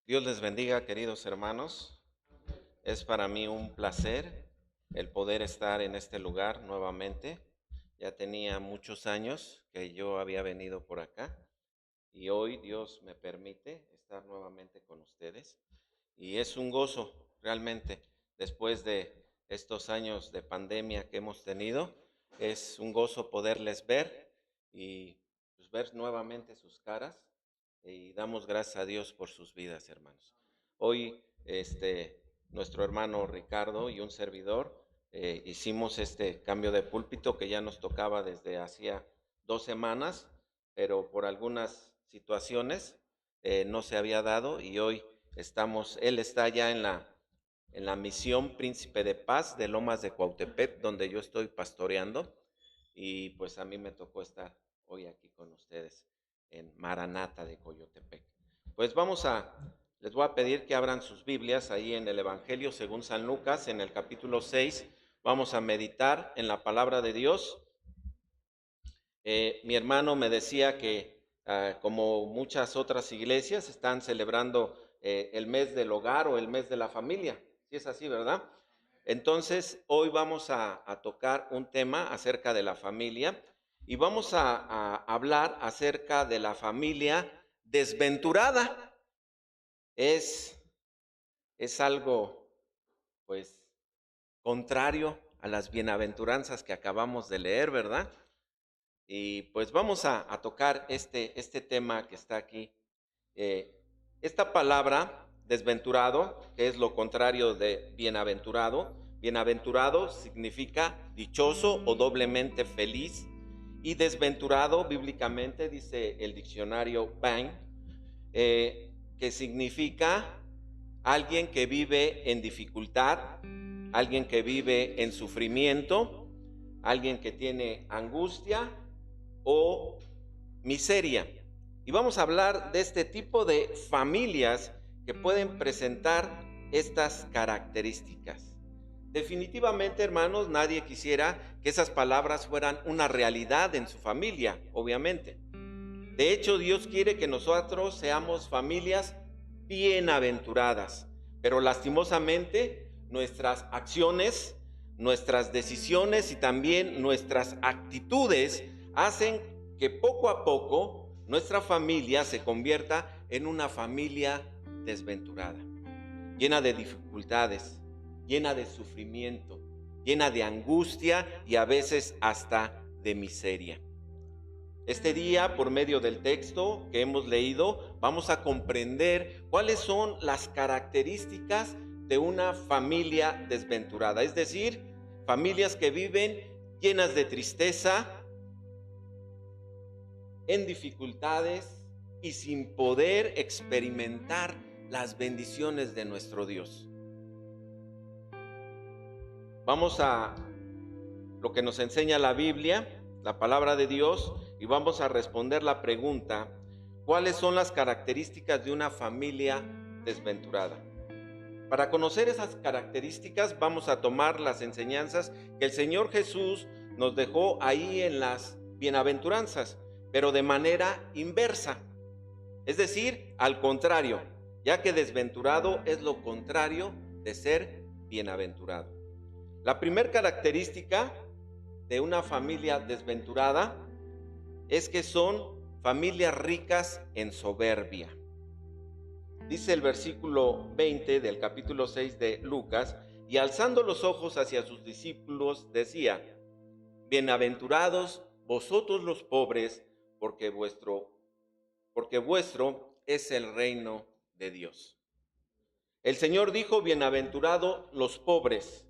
Dios les bendiga, queridos hermanos. Es para mí un placer el poder estar en este lugar nuevamente. Ya tenía muchos años que yo había venido por acá y hoy Dios me permite estar nuevamente con ustedes. Y es un gozo realmente después de estos años de pandemia que hemos tenido. Es un gozo poderles ver y pues, ver nuevamente sus caras y damos gracias a Dios por sus vidas, hermanos. Hoy, nuestro hermano Ricardo y un servidor hicimos este cambio de púlpito que ya nos tocaba desde hacía 2 semanas, pero por algunas situaciones no se había dado y hoy él está ya en la misión Príncipe de Paz de Lomas de Cuautepec, donde yo estoy pastoreando, y pues a mí me tocó estar hoy aquí con ustedes en Maranata de Coyotepec. Pues les voy a pedir que abran sus Biblias ahí en el Evangelio según San Lucas, en el capítulo 6. Vamos a meditar en la palabra de Dios. Mi hermano me decía que, como muchas otras iglesias, están celebrando el mes del hogar o el mes de la familia. Sí es así, ¿verdad? Entonces, hoy vamos a tocar un tema acerca de la familia y vamos a hablar acerca de la familia desventurada. Es, es algo, pues, contrario a las bienaventuranzas que acabamos de leer, ¿verdad? Y pues vamos a tocar este tema que está aquí. Eh, Esta palabra, desventurado, que es lo contrario de bienaventurado. Bienaventurado significa dichoso o doblemente feliz. Y desventurado, bíblicamente, dice el diccionario Bain, que significa alguien que vive en dificultad, alguien que vive en sufrimiento, alguien que tiene angustia o miseria. Y vamos a hablar de este tipo de familias que pueden presentar estas características. Definitivamente, hermanos, nadie quisiera que esas palabras fueran una realidad en su familia, obviamente. De hecho, Dios quiere que nosotros seamos familias bienaventuradas, pero lastimosamente nuestras acciones, nuestras decisiones y también nuestras actitudes hacen que poco a poco nuestra familia se convierta en una familia desventurada, llena de dificultades, llena de sufrimiento, llena de angustia y a veces hasta de miseria. Este día, por medio del texto que hemos leído, vamos a comprender cuáles son las características de una familia desventurada, es decir, familias que viven llenas de tristeza, en dificultades y sin poder experimentar las bendiciones de nuestro Dios. Vamos a lo que nos enseña la Biblia, la palabra de Dios, y vamos a responder la pregunta: ¿cuáles son las características de una familia desventurada? Para conocer esas características vamos a tomar las enseñanzas que el Señor Jesús nos dejó ahí en las bienaventuranzas, pero de manera inversa, es decir, al contrario, ya que desventurado es lo contrario de ser bienaventurado. La primera característica de una familia desventurada es que son familias ricas en soberbia. Dice el versículo 20 del capítulo 6 de Lucas: y alzando los ojos hacia sus discípulos decía: bienaventurados vosotros los pobres, porque vuestro es el reino de Dios. El Señor dijo: bienaventurados los pobres.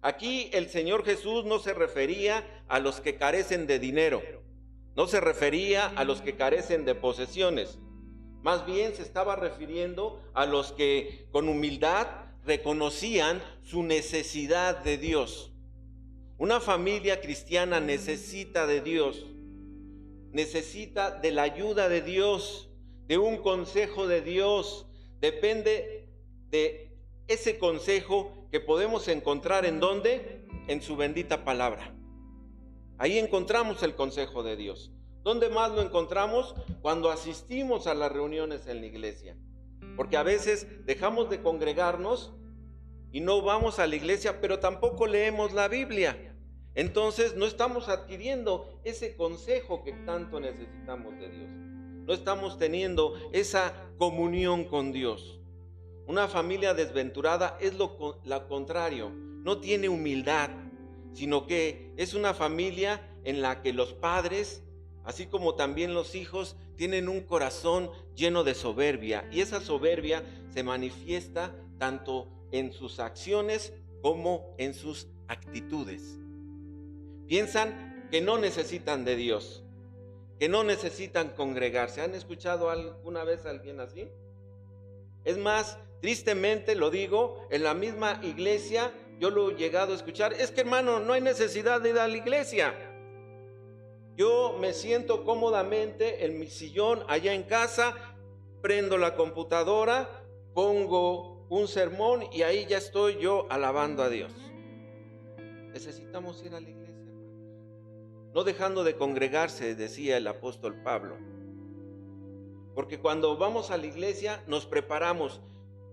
Aquí el Señor Jesús no se refería a los que carecen de dinero, no se refería a los que carecen de posesiones. Más bien se estaba refiriendo a los que con humildad reconocían su necesidad de Dios. Una familia cristiana necesita de Dios, necesita de la ayuda de Dios, de un consejo de Dios. Depende de ese consejo que podemos encontrar ¿en dónde? En su bendita palabra. Ahí encontramos el consejo de Dios. ¿Dónde más lo encontramos? Cuando asistimos a las reuniones en la iglesia. Porque a veces dejamos de congregarnos y no vamos a la iglesia, pero tampoco leemos la Biblia. Entonces no estamos adquiriendo ese consejo que tanto necesitamos de Dios. No estamos teniendo esa comunión con Dios. Una familia desventurada es lo contrario, no tiene humildad, sino que es una familia en la que los padres, así como también los hijos, tienen un corazón lleno de soberbia, y esa soberbia se manifiesta tanto en sus acciones como en sus actitudes. Piensan que no necesitan de Dios, que no necesitan congregarse. ¿Han escuchado alguna vez a alguien así? Es más, tristemente lo digo, en la misma iglesia yo lo he llegado a escuchar. Es que, hermano, no hay necesidad de ir a la iglesia. Yo me siento cómodamente en mi sillón allá en casa, prendo la computadora, pongo un sermón y ahí ya estoy yo alabando a Dios. Necesitamos ir a la iglesia, hermanos. No dejando de congregarse, decía el apóstol Pablo. Porque cuando vamos a la iglesia nos preparamos.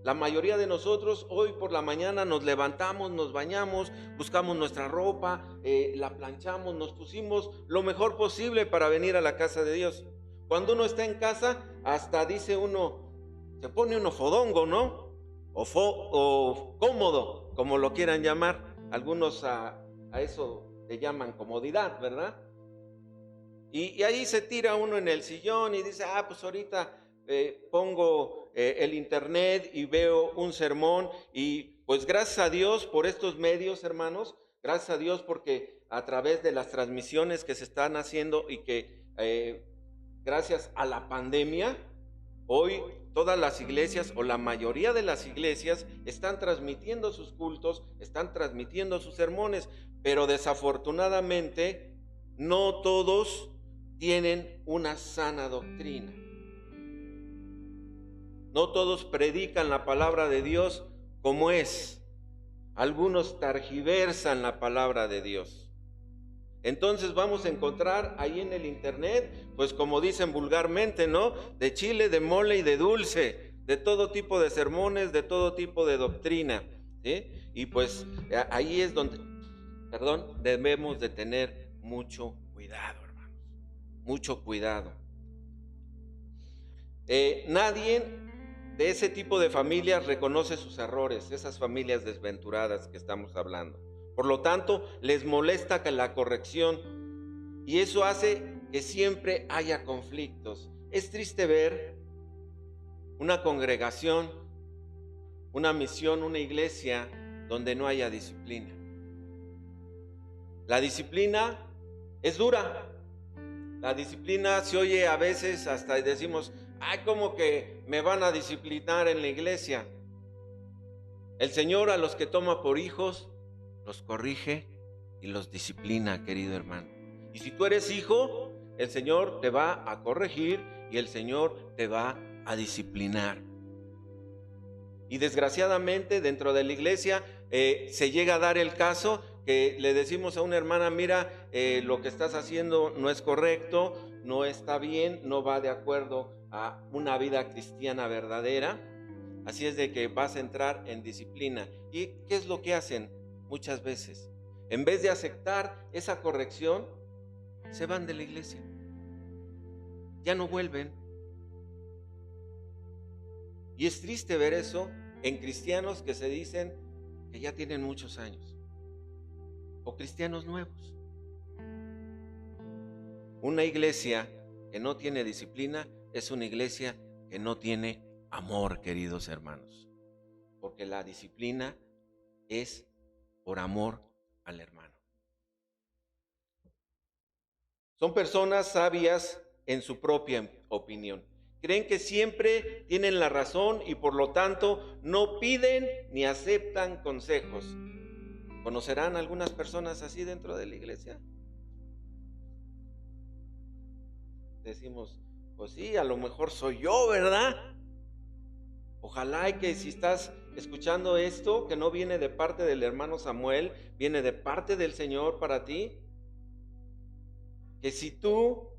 La mayoría de nosotros hoy por la mañana nos levantamos, nos bañamos, buscamos nuestra ropa, la planchamos, nos pusimos lo mejor posible para venir a la casa de Dios. Cuando uno está en casa, hasta dice uno, se pone uno fodongo, ¿no? O cómodo, como lo quieran llamar. Algunos a eso le llaman comodidad, ¿verdad? Y ahí se tira uno en el sillón y dice, pues ahorita pongo el internet y veo un sermón. Y pues gracias a Dios por estos medios, hermanos, gracias a Dios porque a través de las transmisiones que se están haciendo y que gracias a la pandemia, hoy todas las iglesias o la mayoría de las iglesias están transmitiendo sus cultos, están transmitiendo sus sermones, pero desafortunadamente no todos tienen una sana doctrina. No todos predican la palabra de Dios como es. Algunos tergiversan la palabra de Dios. Entonces vamos a encontrar ahí en el internet, pues como dicen vulgarmente, ¿no? De chile, de mole y de dulce, de todo tipo de sermones, de todo tipo de doctrina, ¿sí? Y pues ahí es donde, debemos de tener mucho cuidado. Mucho cuidado. Nadie de ese tipo de familias reconoce sus errores, esas familias desventuradas que estamos hablando. Por lo tanto, les molesta la corrección y eso hace que siempre haya conflictos. Es triste ver una congregación, una misión, una iglesia donde no haya disciplina. La disciplina es dura. La disciplina se oye a veces hasta decimos, como que me van a disciplinar en la iglesia. El Señor a los que toma por hijos, los corrige y los disciplina, querido hermano. Y si tú eres hijo, el Señor te va a corregir y el Señor te va a disciplinar. Y desgraciadamente dentro de la iglesia se llega a dar el caso que le decimos a una hermana, mira, lo que estás haciendo no es correcto, no está bien, no va de acuerdo a una vida cristiana verdadera, así es de que vas a entrar en disciplina. ¿Y qué es lo que hacen muchas veces? En vez de aceptar esa corrección, se van de la iglesia, ya no vuelven. Y es triste ver eso en cristianos que se dicen que ya tienen muchos años, o cristianos nuevos. Una iglesia que no tiene disciplina es una iglesia que no tiene amor, queridos hermanos, porque la disciplina es por amor al hermano. Son personas sabias en su propia opinión. Creen que siempre tienen la razón y por lo tanto no piden ni aceptan consejos. ¿Conocerán algunas personas así dentro de la iglesia? Decimos, pues sí, a lo mejor soy yo, ¿verdad? Ojalá y que si estás escuchando esto, que no viene de parte del hermano Samuel, viene de parte del Señor para ti, que si tú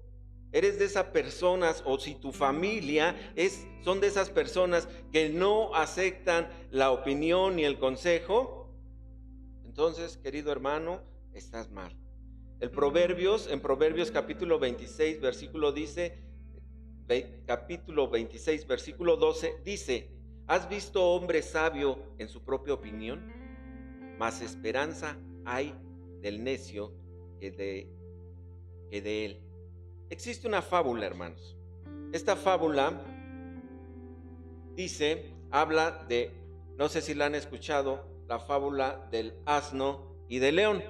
eres de esas personas, o si tu familia son de esas personas que no aceptan la opinión ni el consejo, entonces, querido hermano, estás mal. En Proverbios capítulo 26, capítulo 26, versículo 12, dice: ¿has visto hombre sabio en su propia opinión? Mas esperanza hay del necio que de él. Existe una fábula, hermanos. Esta fábula habla de, no sé si la han escuchado, la fábula del asno y del león.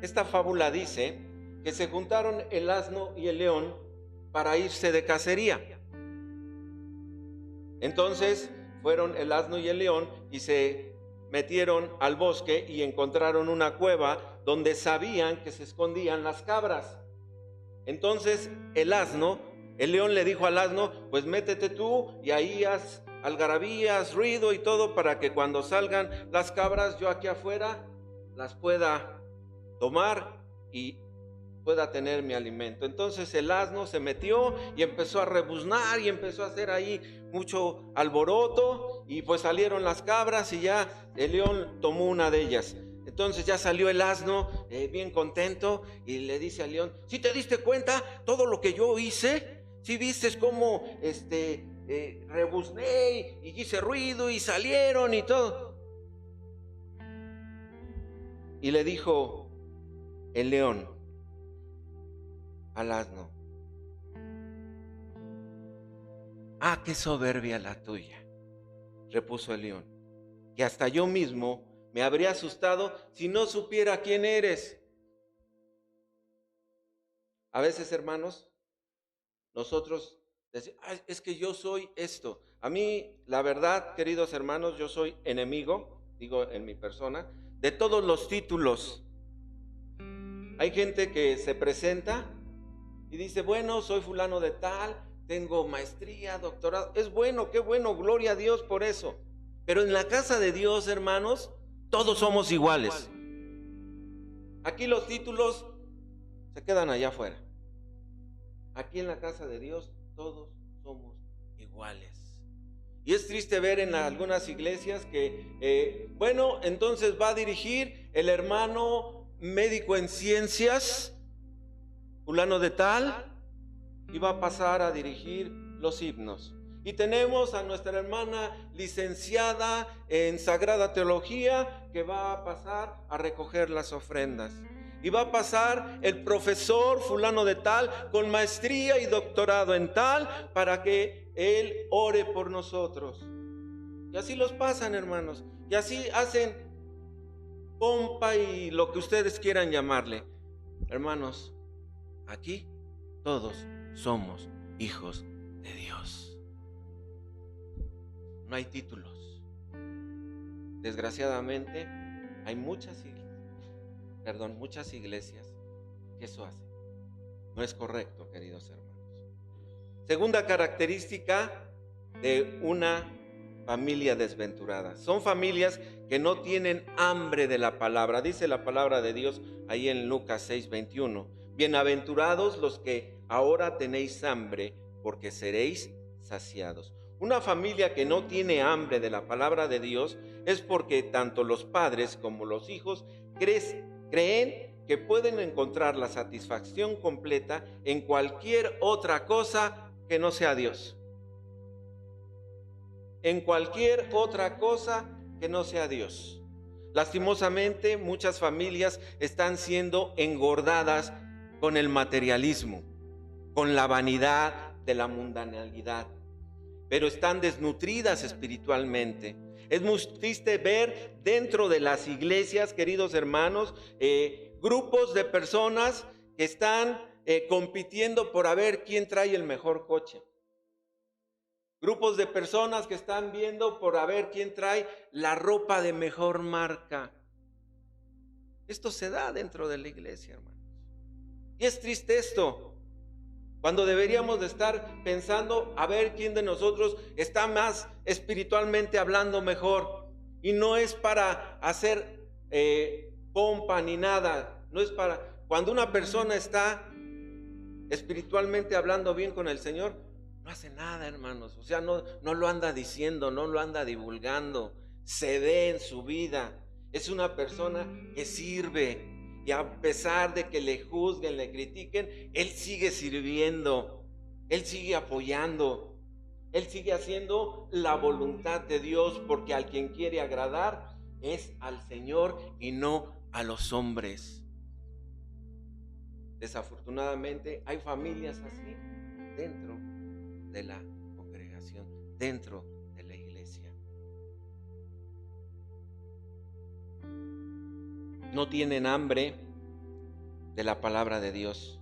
Esta fábula dice que se juntaron el asno y el león para irse de cacería. Entonces fueron el asno y el león y se metieron al bosque y encontraron una cueva donde sabían que se escondían las cabras. Entonces el león le dijo al asno: pues métete tú y ahí haz algarabías, ruido y todo, para que cuando salgan las cabras yo aquí afuera las pueda tomar y pueda tener mi alimento. Entonces el asno se metió y empezó a rebuznar y empezó a hacer ahí mucho alboroto, y pues salieron las cabras y ya el león tomó una de ellas. Entonces ya salió el asno bien contento y le dice al león: ¿sí te diste cuenta todo lo que yo hice? ¿Sí viste cómo rebuzné y hice ruido y salieron y todo? Y le dijo el león al asno: ¡ah, qué soberbia la tuya!, repuso el león, que hasta yo mismo me habría asustado si no supiera quién eres. A veces, hermanos, nosotros decimos: es que yo soy esto. A mí, la verdad, queridos hermanos, yo soy enemigo, digo en mi persona, de todos los títulos. Hay gente que se presenta y dice: bueno, soy fulano de tal, tengo maestría, doctorado. Es bueno, qué bueno, gloria a Dios por eso. Pero en la casa de Dios, hermanos, todos somos iguales. Aquí los títulos se quedan allá afuera. Aquí en la casa de Dios todos somos iguales. Y es triste ver en algunas iglesias que, bueno, entonces va a dirigir el hermano médico en ciencias, fulano de tal, y va a pasar a dirigir los himnos. Y tenemos a nuestra hermana licenciada en Sagrada Teología, que va a pasar a recoger las ofrendas. Y va a pasar el profesor fulano de tal con maestría y doctorado en tal, para que él ore por nosotros. Y así los pasan, hermanos. Y así hacen pompa y lo que ustedes quieran llamarle. Hermanos, aquí todos somos hijos de Dios. No hay títulos. Desgraciadamente hay muchas iglesias que eso hacen. No es correcto, queridos hermanos. Segunda característica de una familia desventurada: son familias que no tienen hambre de la palabra. Dice la palabra de Dios ahí en Lucas 6:21: bienaventurados los que ahora tenéis hambre, porque seréis saciados. Una familia que no tiene hambre de la palabra de Dios es porque tanto los padres como los hijos creen que pueden encontrar la satisfacción completa en cualquier otra cosa que no sea Dios. En cualquier otra cosa que no sea Dios. Lastimosamente, muchas familias están siendo engordadas con el materialismo, con la vanidad de la mundanalidad, pero están desnutridas espiritualmente. Es muy triste ver dentro de las iglesias, queridos hermanos, grupos de personas que están compitiendo por a ver quién trae el mejor coche. Grupos de personas que están viendo por a ver quién trae la ropa de mejor marca. Esto se da dentro de la iglesia, hermanos. Y es triste esto, cuando deberíamos de estar pensando a ver quién de nosotros está más espiritualmente hablando mejor. Y no es para hacer pompa ni nada. No es para... Cuando una persona está espiritualmente hablando bien con el Señor, no hace nada, hermanos. O sea, no lo anda diciendo, no lo anda divulgando. Se ve en su vida. Es una persona que sirve. Y a pesar de que le juzguen, le critiquen, él sigue sirviendo. Él sigue apoyando. Él sigue haciendo la voluntad de Dios, porque al quien quiere agradar es al Señor y no a los hombres. Desafortunadamente hay familias así dentro de la congregación, dentro de la iglesia. No tienen hambre de la palabra de Dios.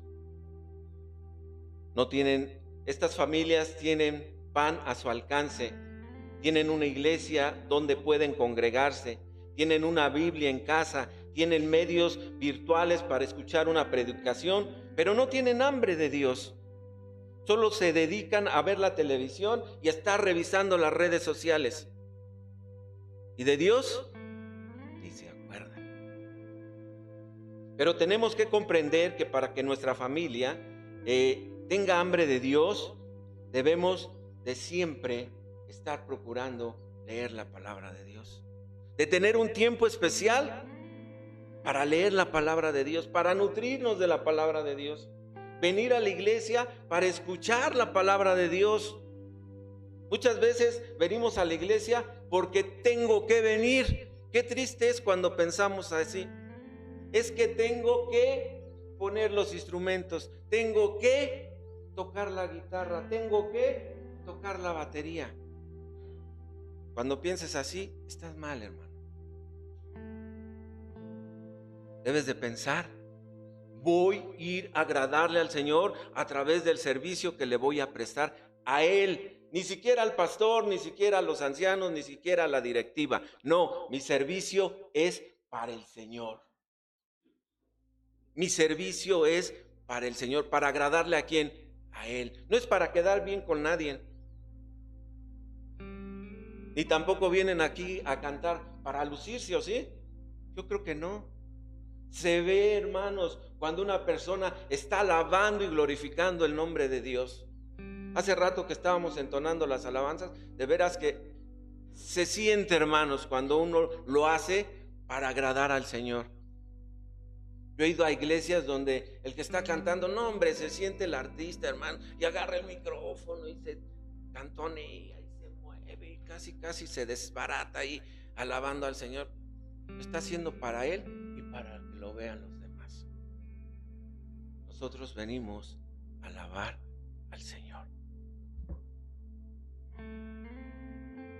Estas familias tienen pan a su alcance, tienen una iglesia donde pueden congregarse, tienen una Biblia en casa, tienen medios virtuales para escuchar una predicación, pero no tienen hambre de Dios. Solo se dedican a ver la televisión y a estar revisando las redes sociales. Y de Dios ni se acuerdan. Pero tenemos que comprender que para que nuestra familia tenga hambre de Dios, debemos de siempre estar procurando leer la palabra de Dios. De tener un tiempo especial para leer la palabra de Dios, para nutrirnos de la palabra de Dios. Venir a la iglesia para escuchar la palabra de Dios. Muchas veces venimos a la iglesia porque tengo que venir. Qué triste es cuando pensamos así. Es que tengo que poner los instrumentos, tengo que tocar la guitarra, tengo que tocar la batería. Cuando pienses así, estás mal, hermano. Debes de pensar, voy a ir a agradarle al Señor a través del servicio que le voy a prestar a Él. Ni siquiera al pastor, ni siquiera a los ancianos, ni siquiera a la directiva. No, mi servicio es para el Señor. Mi servicio es para el Señor, para agradarle a quién, a Él. No es para quedar bien con nadie. Ni tampoco vienen aquí a cantar para lucirse, ¿o sí? Yo creo que no. Se ve, hermanos, cuando una persona está alabando y glorificando el nombre de Dios. Hace rato que estábamos entonando las alabanzas, de veras que se siente, hermanos, cuando uno lo hace para agradar al Señor. Yo he ido a iglesias donde el que está cantando, no hombre, se siente el artista, hermano, y agarra el micrófono y se cantonea y se mueve y casi se desbarata ahí alabando al Señor. Lo está haciendo para Él y para que lo vean los demás. Nosotros venimos a alabar al Señor.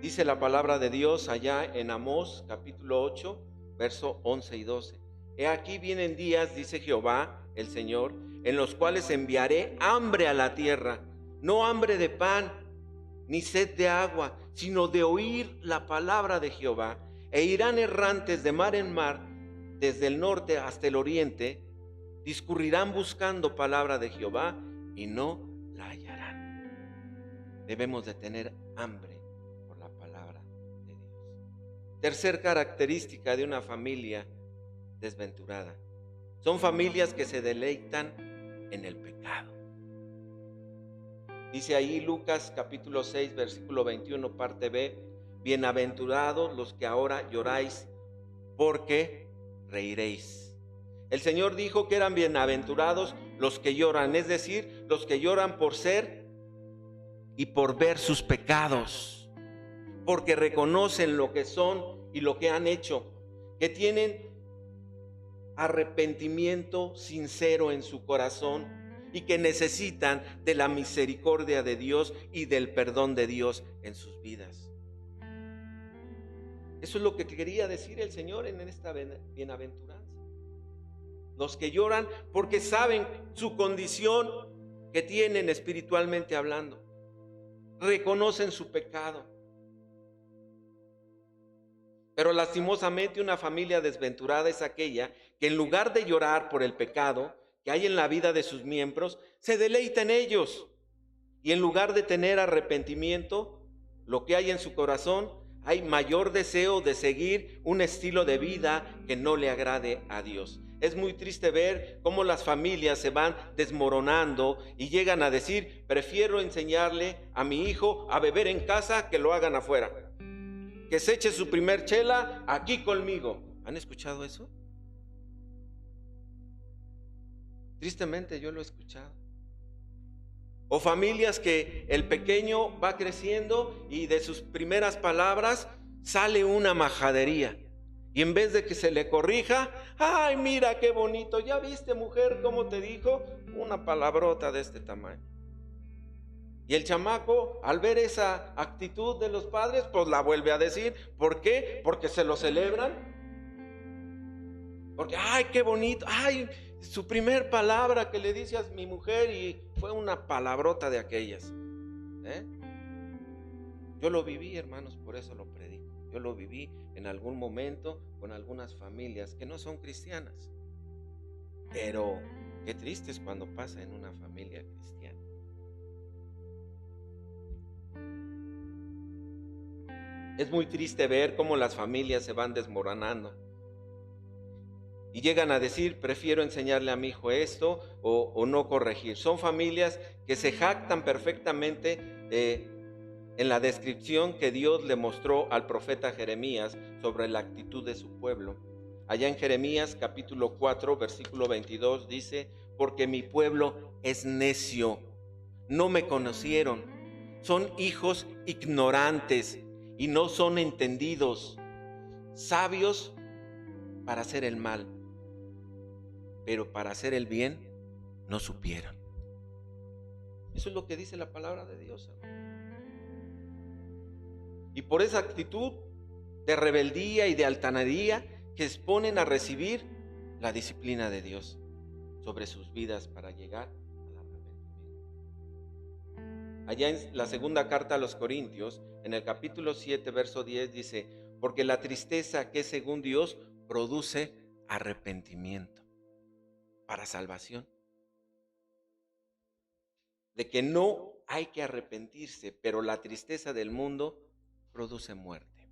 Dice la palabra de Dios allá en Amós capítulo 8, verso 11 y 12. He aquí vienen días, dice Jehová, el Señor, en los cuales enviaré hambre a la tierra, no hambre de pan, ni sed de agua, sino de oír la palabra de Jehová. E irán errantes de mar en mar, desde el norte hasta el oriente, discurrirán buscando palabra de Jehová y no la hallarán. Debemos de tener hambre por la palabra de Dios. Tercer característica de una familia desventurada. Son familias que se deleitan en el pecado. Dice ahí Lucas capítulo 6 versículo 21 parte B: bienaventurados los que ahora lloráis, porque reiréis. El Señor dijo que eran bienaventurados los que lloran, es decir, los que lloran por ser y por ver sus pecados, porque reconocen lo que son y lo que han hecho, que tienen arrepentimiento sincero en su corazón y que necesitan de la misericordia de Dios y del perdón de Dios en sus vidas. Eso es lo que quería decir el Señor en esta bienaventuranza. Los que lloran porque saben su condición que tienen espiritualmente hablando, reconocen su pecado. Pero lastimosamente una familia desventurada es aquella que en lugar de llorar por el pecado que hay en la vida de sus miembros, se deleita en ellos. Y en lugar de tener arrepentimiento, lo que hay en su corazón, hay mayor deseo de seguir un estilo de vida que no le agrade a Dios. Es muy triste ver cómo las familias se van desmoronando y llegan a decir: prefiero enseñarle a mi hijo a beber en casa que lo hagan afuera. Que se eche su primer chela aquí conmigo. ¿Han escuchado eso? Tristemente yo lo he escuchado. O familias que el pequeño va creciendo y de sus primeras palabras sale una majadería. Y en vez de que se le corrija: ay, mira qué bonito, ¿ya viste, mujer, cómo te dijo? Una palabrota de este tamaño. Y el chamaco, al ver esa actitud de los padres, pues la vuelve a decir. ¿Por qué? Porque se lo celebran. Porque, ay, qué bonito, ay, su primer palabra que le dice a mi mujer y fue una palabrota de aquellas. Yo lo viví, hermanos, por eso lo predico. Yo lo viví en algún momento con algunas familias que no son cristianas. Pero qué triste es cuando pasa en una familia cristiana. Es muy triste ver cómo las familias se van desmoronando y llegan a decir: prefiero enseñarle a mi hijo esto o no corregir. Son familias que se jactan perfectamente en la descripción que Dios le mostró al profeta Jeremías sobre la actitud de su pueblo. Allá en Jeremías capítulo 4, versículo 22 dice: porque mi pueblo es necio, no me conocieron, son hijos ignorantes y no son entendidos, sabios para hacer el mal, pero para hacer el bien no supieron. Eso es lo que dice la palabra de Dios, hermano. Y por esa actitud de rebeldía y de altanería que exponen a recibir la disciplina de Dios sobre sus vidas para llegar al arrepentimiento. Allá en la segunda carta a los Corintios, en el capítulo 7, verso 10 dice: porque la tristeza que es según Dios produce arrepentimiento para salvación. De que no hay que arrepentirse, pero la tristeza del mundo produce muerte.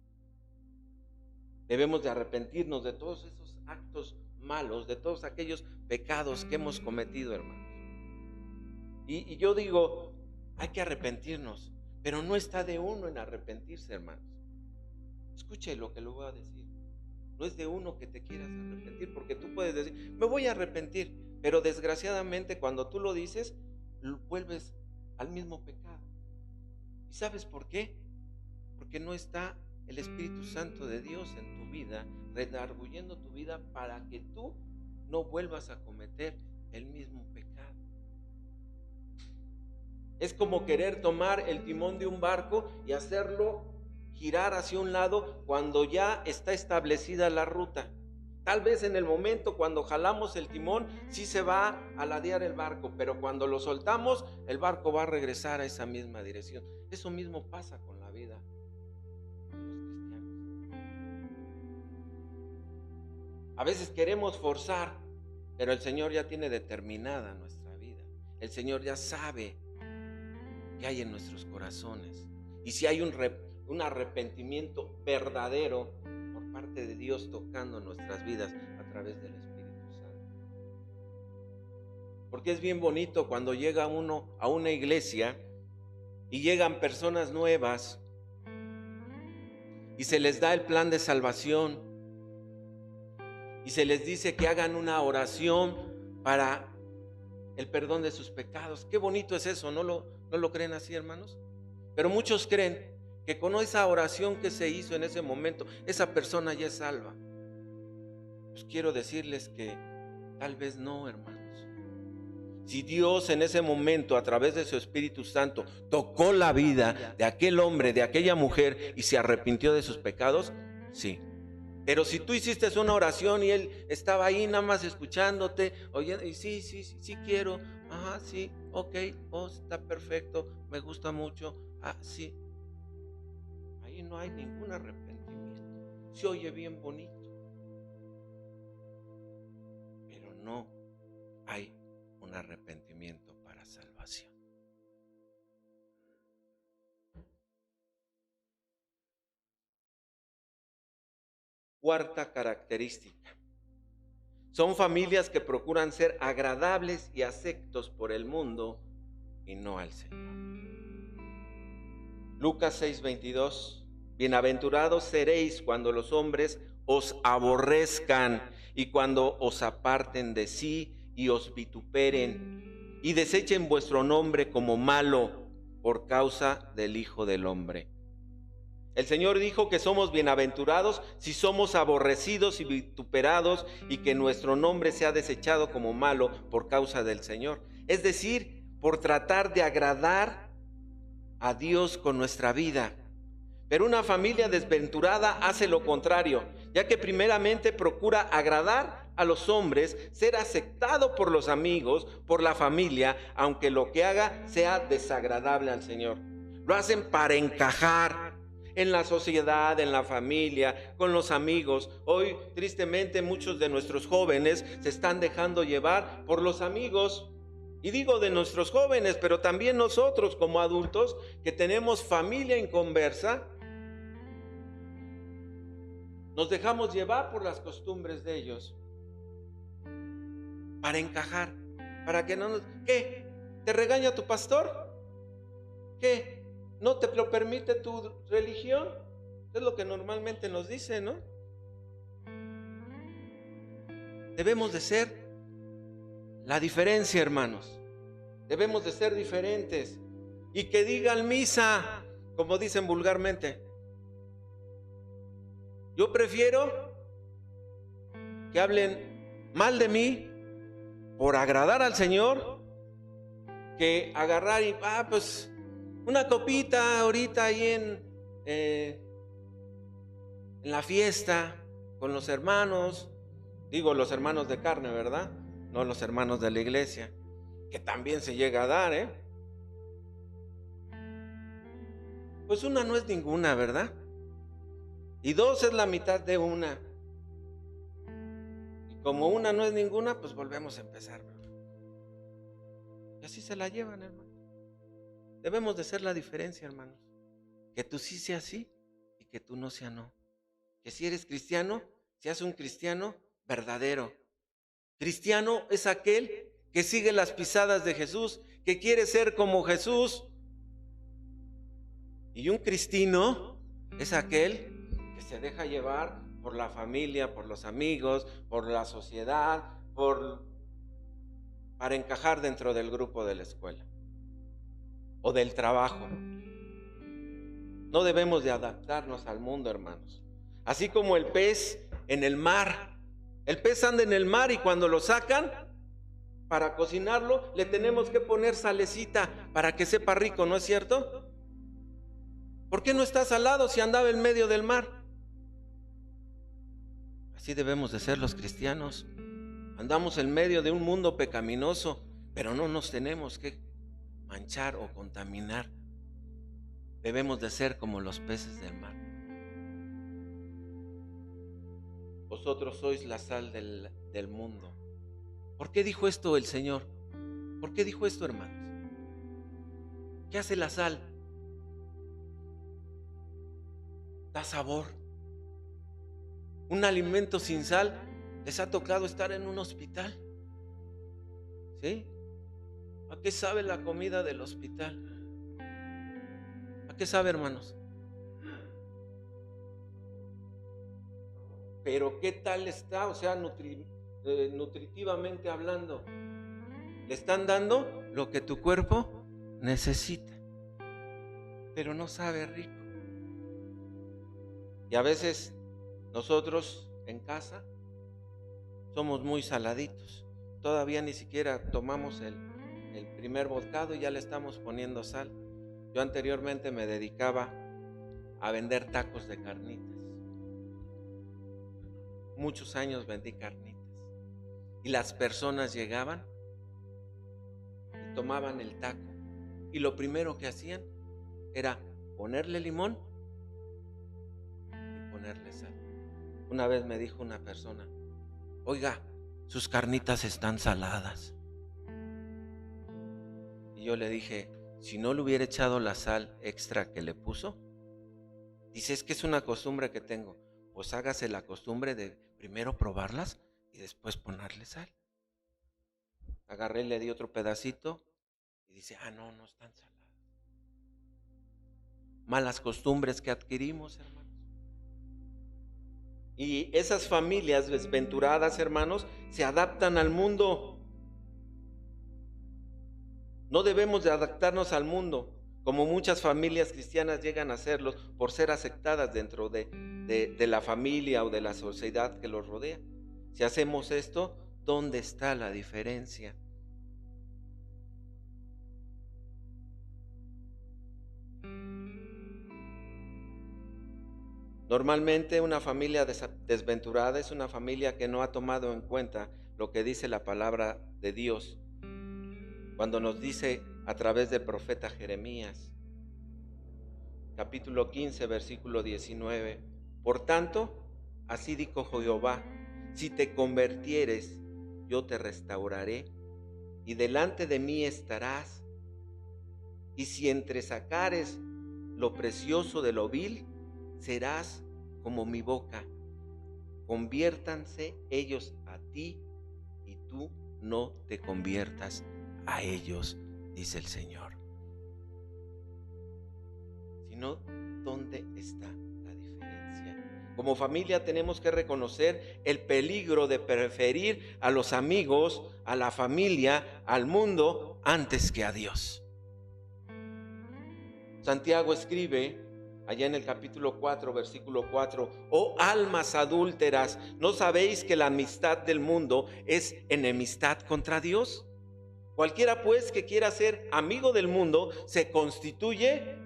Debemos de arrepentirnos de todos esos actos malos, de todos aquellos pecados que hemos cometido, hermanos. Y yo digo, hay que arrepentirnos, pero no está de uno en arrepentirse, hermanos. Escuche lo que le voy a decir. No es de uno que te quieras arrepentir, porque tú puedes decir: me voy a arrepentir, pero desgraciadamente cuando tú lo dices, vuelves al mismo pecado. ¿Y sabes por qué? Porque no está el Espíritu Santo de Dios en tu vida, redarguyendo tu vida para que tú no vuelvas a cometer el mismo pecado. Es como querer tomar el timón de un barco y hacerlo girar hacia un lado cuando ya está establecida la ruta. Tal vez en el momento cuando jalamos el timón sí se va a ladear el barco, pero cuando lo soltamos el barco va a regresar a esa misma dirección. Eso mismo pasa con la vida de los cristianos. A veces queremos forzar, pero el Señor ya tiene determinada nuestra vida. El Señor ya sabe qué hay en nuestros corazones y si hay un arrepentimiento verdadero por parte de Dios tocando nuestras vidas a través del Espíritu Santo. Porque es bien bonito cuando llega uno a una iglesia y llegan personas nuevas y se les da el plan de salvación y se les dice que hagan una oración para el perdón de sus pecados. Qué bonito es eso, ¿no lo creen así, hermanos? Pero muchos creen que con esa oración que se hizo en ese momento, esa persona ya es salva. Pues quiero decirles que tal vez no, hermanos. Si Dios en ese momento, a través de su Espíritu Santo, tocó la vida de aquel hombre, de aquella mujer y se arrepintió de sus pecados, sí. Pero si tú hiciste una oración y él estaba ahí nada más escuchándote, oyendo, y sí quiero, ajá, sí, ok, oh, está perfecto, me gusta mucho, sí. Ahí no hay ningún arrepentimiento. Se oye bien bonito, pero no hay un arrepentimiento para salvación. Cuarta característica: Son familias que procuran ser agradables y aceptos por el mundo y no al Señor. Lucas 6:22. Bienaventurados seréis cuando los hombres os aborrezcan y cuando os aparten de sí y os vituperen y desechen vuestro nombre como malo por causa del Hijo del Hombre. El Señor dijo que somos bienaventurados si somos aborrecidos y vituperados y que nuestro nombre sea desechado como malo por causa del Señor. Es decir, por tratar de agradar a Dios con nuestra vida. Pero una familia desventurada hace lo contrario, ya que primeramente procura agradar a los hombres, ser aceptado por los amigos, por la familia, aunque lo que haga sea desagradable al Señor. Lo hacen para encajar en la sociedad, en la familia, con los amigos. Hoy, tristemente, muchos de nuestros jóvenes se están dejando llevar por los amigos. Y digo de nuestros jóvenes, pero también nosotros como adultos que tenemos familia inconversa, nos dejamos llevar por las costumbres de ellos para encajar, para que no nos... ¿Qué? ¿Te regaña tu pastor? ¿Qué? ¿No te lo permite tu religión? Es lo que normalmente nos dice, ¿no? Debemos de ser la diferencia, hermanos. Debemos de ser diferentes. Y que digan misa, como dicen vulgarmente. Yo prefiero que hablen mal de mí por agradar al Señor que agarrar y, pues, una copita ahorita ahí en la fiesta con los hermanos. Digo los hermanos de carne, ¿verdad? No los hermanos de la iglesia, que también se llega a dar, Pues una no es ninguna, ¿verdad? Y dos es la mitad de una. Y como una no es ninguna, pues volvemos a empezar, ¿verdad? Y así se la llevan, hermano. Debemos de ser la diferencia, hermanos. Que tú sí seas sí y que tú no seas no. Que si eres cristiano, seas un cristiano verdadero. Cristiano es aquel que sigue las pisadas de Jesús, que quiere ser como Jesús. Y un cristino es aquel que se deja llevar por la familia, por los amigos, por la sociedad, para encajar dentro del grupo de la escuela o del trabajo. No debemos de adaptarnos al mundo, hermanos. Así como el pez en el mar. El pez anda en el mar y cuando lo sacan para cocinarlo, le tenemos que poner salecita para que sepa rico, ¿no es cierto? ¿Por qué no está salado si andaba en medio del mar? Así debemos de ser los cristianos. Andamos en medio de un mundo pecaminoso, pero no nos tenemos que manchar o contaminar. Debemos de ser como los peces del mar. Vosotros sois la sal del mundo. ¿Por qué dijo esto el Señor? ¿Por qué dijo esto, hermanos? ¿Qué hace la sal? Da sabor. Un alimento sin sal, ¿les ha tocado estar en un hospital? ¿Sí? ¿A qué sabe la comida del hospital? ¿A qué sabe, hermanos? Pero ¿qué tal está? O sea, nutritivamente hablando, le están dando lo que tu cuerpo necesita, pero no sabe rico. Y a veces nosotros en casa somos muy saladitos. Todavía ni siquiera tomamos el primer bocado y ya le estamos poniendo sal. Yo anteriormente me dedicaba a vender tacos de carnitas. Muchos años vendí carnitas. Y las personas llegaban y tomaban el taco. Y lo primero que hacían era ponerle limón y ponerle sal. Una vez me dijo una persona: oiga, sus carnitas están saladas. Y yo le dije: si no le hubiera echado la sal extra que le puso. Dice: es que es una costumbre que tengo. Pues hágase la costumbre de primero probarlas y después ponerle sal. Agarré y le di otro pedacito y dice, no, no están saladas. Malas costumbres que adquirimos, hermanos. Y esas familias desventuradas, hermanos, se adaptan al mundo. No debemos de adaptarnos al mundo, como muchas familias cristianas llegan a hacerlo por ser aceptadas dentro de la familia o de la sociedad que los rodea. Si hacemos esto, ¿dónde está la diferencia? Normalmente una familia desventurada es una familia que no ha tomado en cuenta lo que dice la palabra de Dios cuando nos dice a través del profeta Jeremías, capítulo 15, versículo 19. Por tanto, así dijo Jehová, si te convirtieres, yo te restauraré y delante de mí estarás. Y si entresacares lo precioso de lo vil, serás como mi boca. Conviértanse ellos a ti y tú no te conviertas a ellos, dice el Señor. Sino, ¿dónde está la diferencia? Como familia tenemos que reconocer el peligro de preferir a los amigos, a la familia, al mundo, antes que a Dios. Santiago escribe allá en el capítulo 4, versículo 4, oh almas adúlteras, ¿no sabéis que la amistad del mundo es enemistad contra Dios? Cualquiera pues que quiera ser amigo del mundo se constituye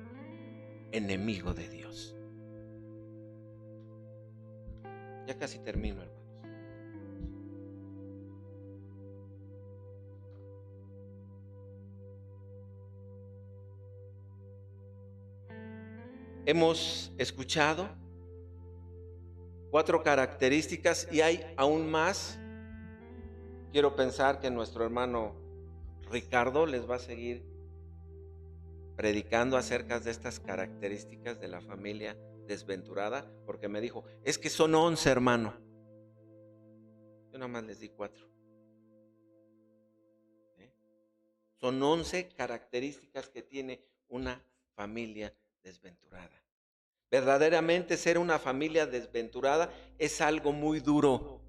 enemigo de Dios. Ya casi termino, hermanos. Hemos escuchado 4 características y hay aún más. Quiero pensar que nuestro hermano Ricardo les va a seguir predicando acerca de estas características de la familia desventurada, porque me dijo, es que son 11, hermano. Yo nada más les di 4. Son 11 características que tiene una familia desventurada. Verdaderamente ser una familia desventurada es algo muy duro.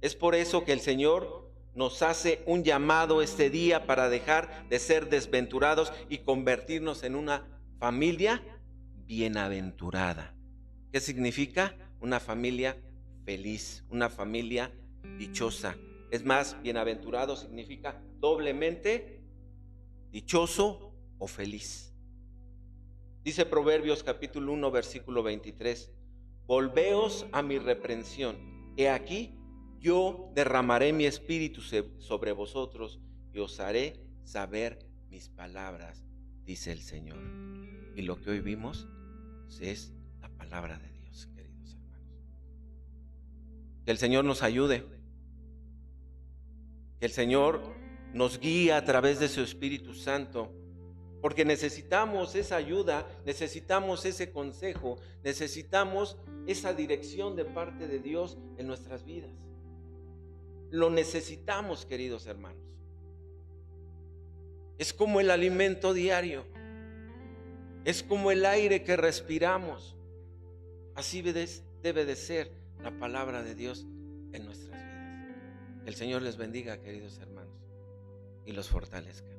Es por eso que el Señor nos hace un llamado este día para dejar de ser desventurados y convertirnos en una familia bienaventurada. ¿Qué significa? Una familia feliz, una familia dichosa. Es más, bienaventurado significa doblemente dichoso o feliz. Dice Proverbios capítulo 1, versículo 23, volveos a mi reprensión, he aquí, yo derramaré mi espíritu sobre vosotros y os haré saber mis palabras, dice el Señor. Y lo que hoy vimos es la palabra de Dios, queridos hermanos. Que el Señor nos ayude, que el Señor nos guíe a través de su Espíritu Santo, porque necesitamos esa ayuda, necesitamos ese consejo, necesitamos esa dirección de parte de Dios en nuestras vidas. Lo necesitamos, queridos hermanos. Es como el alimento diario, es como el aire que respiramos. Así debe de ser la palabra de Dios en nuestras vidas. El Señor les bendiga, queridos hermanos, y los fortalezca.